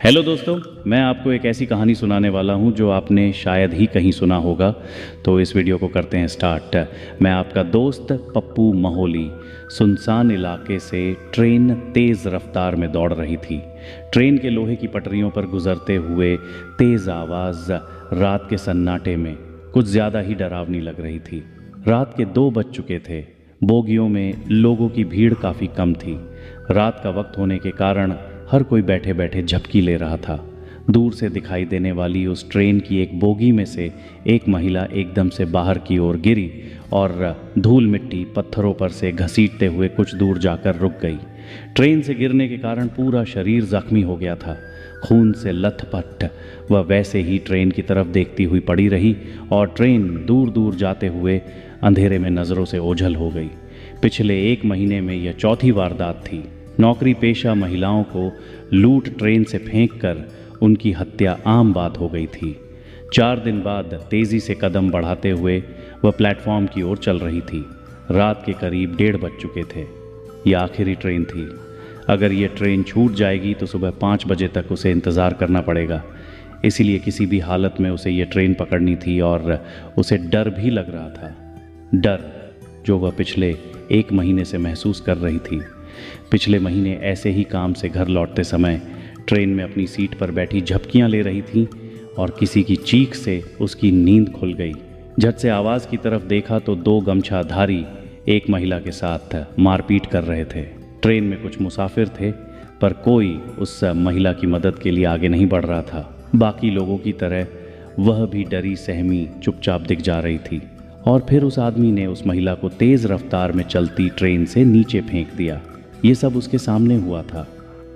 Hello दोस्तों, मैं आपको एक ऐसी कहानी सुनाने वाला हूं जो आपने शायद ही कहीं सुना होगा। तो इस वीडियो को करते हैं स्टार्ट। मैं आपका दोस्त पप्पू महोली। सुनसान इलाके से ट्रेन तेज़ रफ्तार में दौड़ रही थी। ट्रेन के लोहे की पटरियों पर गुजरते हुए तेज़ आवाज़ रात के सन्नाटे में कुछ ज़्यादा ही डरावनी लग रही थी। रात के 2 बज चुके थे। बोगियों में लोगों की भीड़ काफ़ी कम थी। रात का वक्त होने के कारण हर कोई बैठे बैठे झपकी ले रहा था। दूर से दिखाई देने वाली उस ट्रेन की एक बोगी में से एक महिला एकदम से बाहर की ओर गिरी और धूल मिट्टी पत्थरों पर से घसीटते हुए कुछ दूर जाकर रुक गई। ट्रेन से गिरने के कारण पूरा शरीर जख्मी हो गया था। खून से लथपथ वह वैसे ही ट्रेन की तरफ देखती हुई पड़ी रही और ट्रेन दूर दूर जाते हुए अंधेरे में नज़रों से ओझल हो गई। पिछले 1 महीने में यह चौथी वारदात थी। नौकरी पेशा महिलाओं को लूट ट्रेन से फेंककर उनकी हत्या आम बात हो गई थी। 4 दिन बाद तेज़ी से कदम बढ़ाते हुए वह प्लेटफॉर्म की ओर चल रही थी। रात के करीब 1:30 बज चुके थे। यह आखिरी ट्रेन थी। अगर यह ट्रेन छूट जाएगी तो सुबह 5 बजे तक उसे इंतज़ार करना पड़ेगा। इसीलिए किसी भी हालत में उसे यह ट्रेन पकड़नी थी और उसे डर भी लग रहा था। डर जो वह पिछले 1 महीने से महसूस कर रही थी। पिछले महीने ऐसे ही काम से घर लौटते समय ट्रेन में अपनी सीट पर बैठी झपकियां ले रही थी और किसी की चीख से उसकी नींद खुल गई। झट से आवाज़ की तरफ देखा तो 2 गमछाधारी एक महिला के साथ मारपीट कर रहे थे। ट्रेन में कुछ मुसाफिर थे पर कोई उस महिला की मदद के लिए आगे नहीं बढ़ रहा था। बाकी लोगों की तरह वह भी डरी सहमी चुपचाप दिख जा रही थी। और फिर उस आदमी ने उस महिला को तेज़ रफ्तार में चलती ट्रेन से नीचे फेंक दिया। ये सब उसके सामने हुआ था।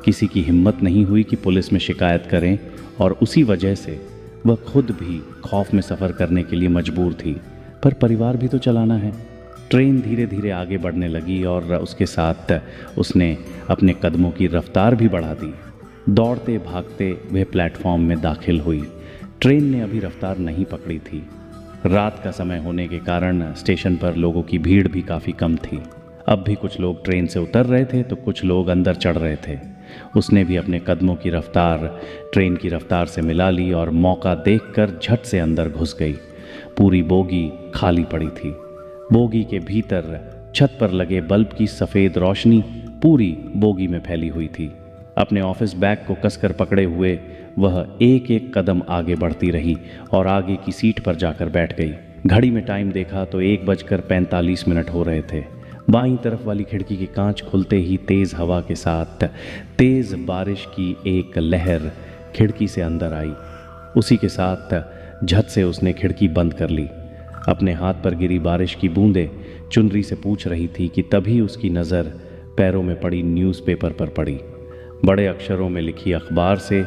किसी की हिम्मत नहीं हुई कि पुलिस में शिकायत करें और उसी वजह से वह खुद भी खौफ में सफ़र करने के लिए मजबूर थी। पर परिवार भी तो चलाना है। ट्रेन धीरे धीरे आगे बढ़ने लगी और उसके साथ उसने अपने कदमों की रफ्तार भी बढ़ा दी। दौड़ते भागते वह प्लेटफॉर्म में दाखिल हुई। ट्रेन ने अभी रफ्तार नहीं पकड़ी थी। रात का समय होने के कारण स्टेशन पर लोगों की भीड़ भी काफ़ी कम थी। अब भी कुछ लोग ट्रेन से उतर रहे थे तो कुछ लोग अंदर चढ़ रहे थे। उसने भी अपने कदमों की रफ्तार ट्रेन की रफ्तार से मिला ली और मौका देखकर झट से अंदर घुस गई। पूरी बोगी खाली पड़ी थी। बोगी के भीतर छत पर लगे बल्ब की सफ़ेद रोशनी पूरी बोगी में फैली हुई थी। अपने ऑफिस बैग को कसकर पकड़े हुए वह एक एक कदम आगे बढ़ती रही और आगे की सीट पर जाकर बैठ गई। घड़ी में टाइम देखा तो 1:45 हो रहे थे। बाईं तरफ वाली खिड़की के कांच खुलते ही तेज़ हवा के साथ तेज़ बारिश की एक लहर खिड़की से अंदर आई। उसी के साथ झट से उसने खिड़की बंद कर ली। अपने हाथ पर गिरी बारिश की बूंदें चुनरी से पूछ रही थी कि तभी उसकी नज़र पैरों में पड़ी न्यूज़पेपर पर पड़ी। बड़े अक्षरों में लिखी अखबार से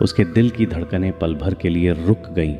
उसके दिल की धड़कनें पल भर के लिए रुक गईं